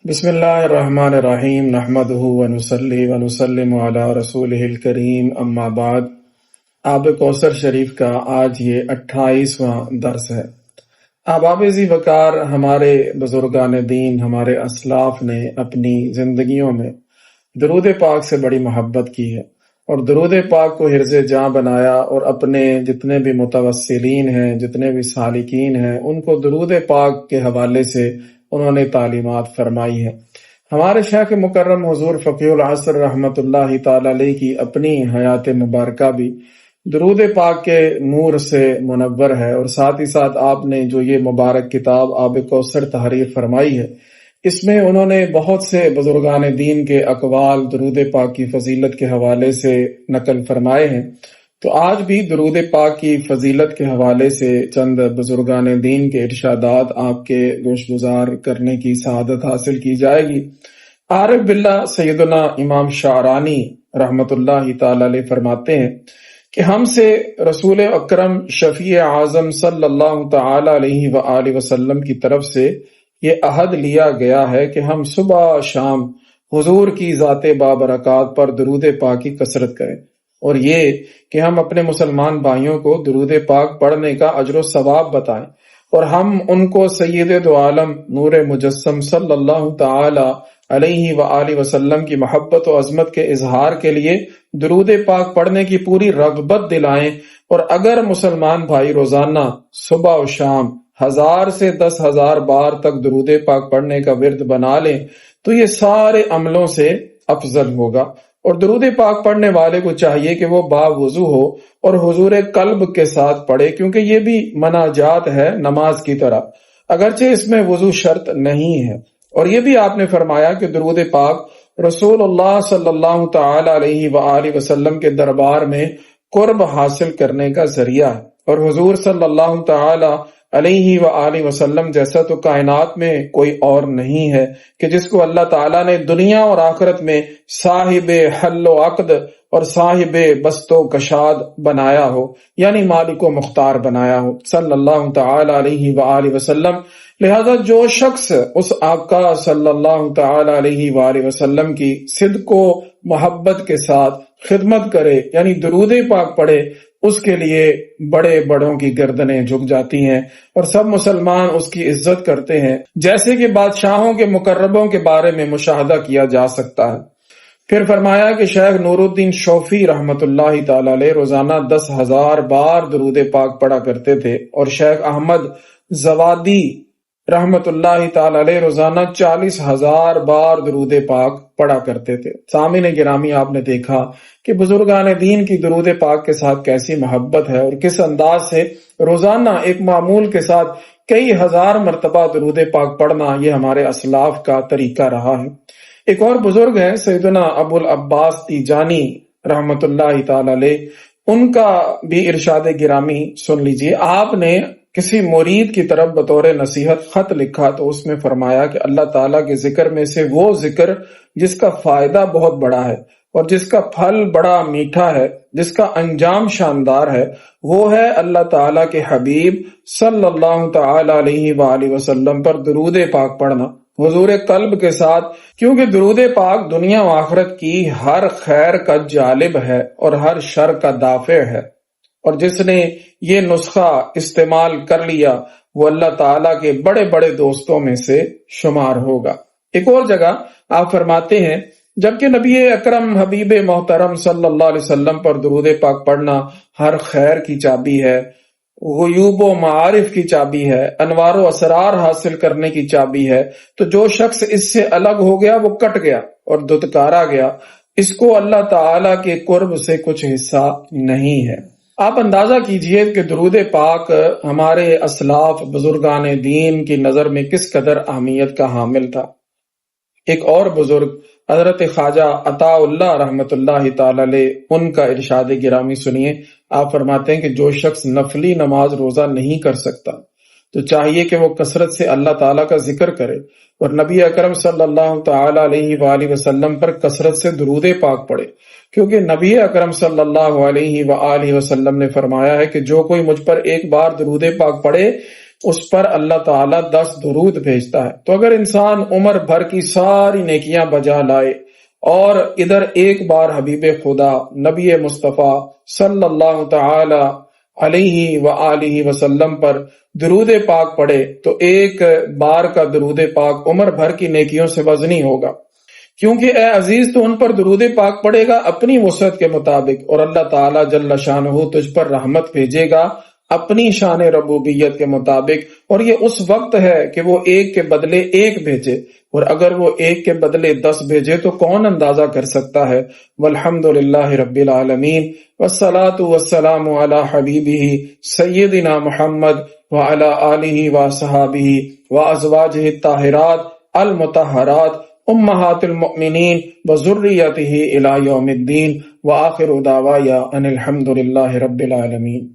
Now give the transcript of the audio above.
بسم اللہ الرحمن الرحیم نحمدہ ونصلی ونسلم علی رسولہ الکریم اما بعد۔ آب کوثر شریف کا آج یہ 28واں درس ہے۔ احباب ذی وقار، ہمارے بزرگان دین، ہمارے اسلاف نے اپنی زندگیوں میں درود پاک سے بڑی محبت کی ہے اور درود پاک کو حرز جاں بنایا، اور اپنے جتنے بھی متوسلین ہیں، جتنے بھی سالکین ہیں، ان کو درود پاک کے حوالے سے انہوں نے تعلیمات فرمائی ہیں۔ ہمارے شیخ مکرم حضور فقیہ العصر رحمۃ اللہ تعالی علیہ کی اپنی حیات مبارکہ بھی درود پاک کے نور سے منور ہے، اور ساتھ ہی ساتھ آپ نے جو یہ مبارک کتاب آب کوثر تحریر فرمائی ہے، اس میں انہوں نے بہت سے بزرگان دین کے اقوال درود پاک کی فضیلت کے حوالے سے نقل فرمائے ہیں۔ تو آج بھی درود پاک کی فضیلت کے حوالے سے چند بزرگان دین کے ارشادات آپ کے گوش گزار کرنے کی سعادت حاصل کی جائے گی۔ عارف باللہ سیدنا امام شعرانی رحمت اللہ تعالی علیہ فرماتے ہیں کہ ہم سے رسول اکرم شفیع اعظم صلی اللہ تعالی علیہ وآلہ وسلم کی طرف سے یہ عہد لیا گیا ہے کہ ہم صبح شام حضور کی ذات بابرکات پر درود پاک کی کثرت کریں، اور یہ کہ ہم اپنے مسلمان بھائیوں کو درود پاک پڑھنے کا اجر و ثواب بتائیں، اور ہم ان کو سید دو عالم نور مجسم صلی اللہ تعالی علیہ وآلہ وسلم کی محبت و عظمت کے اظہار کے لیے درود پاک پڑھنے کی پوری رغبت دلائیں۔ اور اگر مسلمان بھائی روزانہ صبح و شام 1000 سے 10,000 بار تک درود پاک پڑھنے کا ورد بنا لیں تو یہ سارے عملوں سے افضل ہوگا۔ اور درود پاک پڑھنے والے کو چاہیے کہ وہ باوضو ہو اور حضور قلب کے ساتھ پڑھے، کیونکہ یہ بھی مناجات ہے نماز کی طرح، اگرچہ اس میں وضو شرط نہیں ہے۔ اور یہ بھی آپ نے فرمایا کہ درود پاک رسول اللہ صلی اللہ تعالی علیہ وآلہ وسلم کے دربار میں قرب حاصل کرنے کا ذریعہ ہے، اور حضور صلی اللہ تعالی علیہ وآلہ وسلم جیسا تو کائنات میں کوئی اور نہیں ہے کہ جس کو اللہ تعالیٰ نے دنیا اور آخرت میں صاحب حل و عقد اور صاحب بست و کشاد بنایا ہو، یعنی مالک و مختار بنایا ہو صلی اللہ تعالی علیہ وآلہ وسلم۔ لہذا جو شخص اس آقا صلی اللہ تعالی علیہ وآلہ وسلم کی صدق و محبت کے ساتھ خدمت کرے، یعنی درود پاک پڑھے، اس کے لیے بڑے بڑوں کی گردنیں جھک جاتی ہیں اور سب مسلمان اس کی عزت کرتے ہیں، جیسے کہ بادشاہوں کے مقربوں کے بارے میں مشاہدہ کیا جا سکتا ہے۔ پھر فرمایا کہ شیخ نور الدین شوفی رحمت اللہ تعالی علیہ روزانہ 10,000 بار درود پاک پڑھا کرتے تھے، اور شیخ احمد زوادی رحمت اللہ تعالی علیہ روزانہ 40,000 بار درود پاک پڑھا کرتے تھے۔ سامعین گرامی، آپ نے دیکھا کہ بزرگان دین کی درود پاک کے ساتھ کیسی محبت ہے، اور کس انداز سے روزانہ ایک معمول کے ساتھ کئی ہزار مرتبہ درود پاک پڑھنا یہ ہمارے اسلاف کا طریقہ رہا ہے۔ ایک اور بزرگ ہیں سیدنا ابو العباس تیجانی رحمت اللہ تعالی علیہ، ان کا بھی ارشاد گرامی سن لیجئے۔ آپ نے کسی مرید کی طرف بطور نصیحت خط لکھا تو اس میں فرمایا کہ اللہ تعالیٰ کے ذکر میں سے وہ ذکر جس کا فائدہ بہت بڑا ہے اور جس کا پھل بڑا میٹھا ہے، جس کا انجام شاندار ہے، وہ ہے اللہ تعالیٰ کے حبیب صلی اللہ تعالی علیہ وآلہ وسلم پر درود پاک پڑھنا حضور قلب کے ساتھ، کیونکہ درود پاک دنیا و آخرت کی ہر خیر کا جالب ہے اور ہر شر کا دافع ہے، اور جس نے یہ نسخہ استعمال کر لیا وہ اللہ تعالیٰ کے بڑے بڑے دوستوں میں سے شمار ہوگا۔ ایک اور جگہ آپ فرماتے ہیں، جبکہ نبی اکرم حبیب محترم صلی اللہ علیہ وسلم پر درود پاک پڑھنا ہر خیر کی چابی ہے، غیوب و معارف کی چابی ہے، انوار و اسرار حاصل کرنے کی چابی ہے، تو جو شخص اس سے الگ ہو گیا وہ کٹ گیا اور دتکارا گیا، اس کو اللہ تعالیٰ کے قرب سے کچھ حصہ نہیں ہے۔ آپ اندازہ کیجئے کہ درود پاک ہمارے اسلاف بزرگان دین کی نظر میں کس قدر اہمیت کا حامل تھا۔ ایک اور بزرگ حضرت خواجہ عطا اللہ رحمت اللہ تعالی علیہ، ان کا ارشاد گرامی سنیے۔ آپ فرماتے ہیں کہ جو شخص نفلی نماز روزہ نہیں کر سکتا تو چاہیے کہ وہ کثرت سے اللہ تعالیٰ کا ذکر کرے، اور نبی اکرم صلی اللہ تعالی علیہ وآلہ وسلم پر کثرت سے درود پاک پڑھے، کیونکہ نبی اکرم صلی اللہ علیہ وآلہ وسلم نے فرمایا ہے کہ جو کوئی مجھ پر ایک بار درود پاک پڑھے اس پر اللہ تعالیٰ 10 درود بھیجتا ہے۔ تو اگر انسان عمر بھر کی ساری نیکیاں بجا لائے اور ادھر ایک بار حبیب خدا نبی مصطفیٰ صلی اللہ تعالی علیہ وآلہ وسلم پر درود پاک پڑھے تو ایک بار کا درود پاک عمر بھر کی نیکیوں سے وزنی ہوگا، کیونکہ اے عزیز تو ان پر درود پاک پڑے گا اپنی وسعت کے مطابق، اور اللہ تعالیٰ جل شانہ تجھ پر رحمت بھیجے گا اپنی شان ربوبیت کے مطابق، اور یہ اس وقت ہے کہ وہ ایک کے بدلے ایک بھیجے، اور اگر وہ ایک کے بدلے 10 بھیجے تو کون اندازہ کر سکتا ہے۔ والحمد للہ رب العالمین، والصلاة والسلام علی حبیبہ سیدنا محمد وعلی آلہ وصحابہ وازواجہ الطاہرات المطہرات امہات المؤمنین وذریتہ الی یوم الدین، وآخر دعوایا ان الحمد للہ رب العالمین۔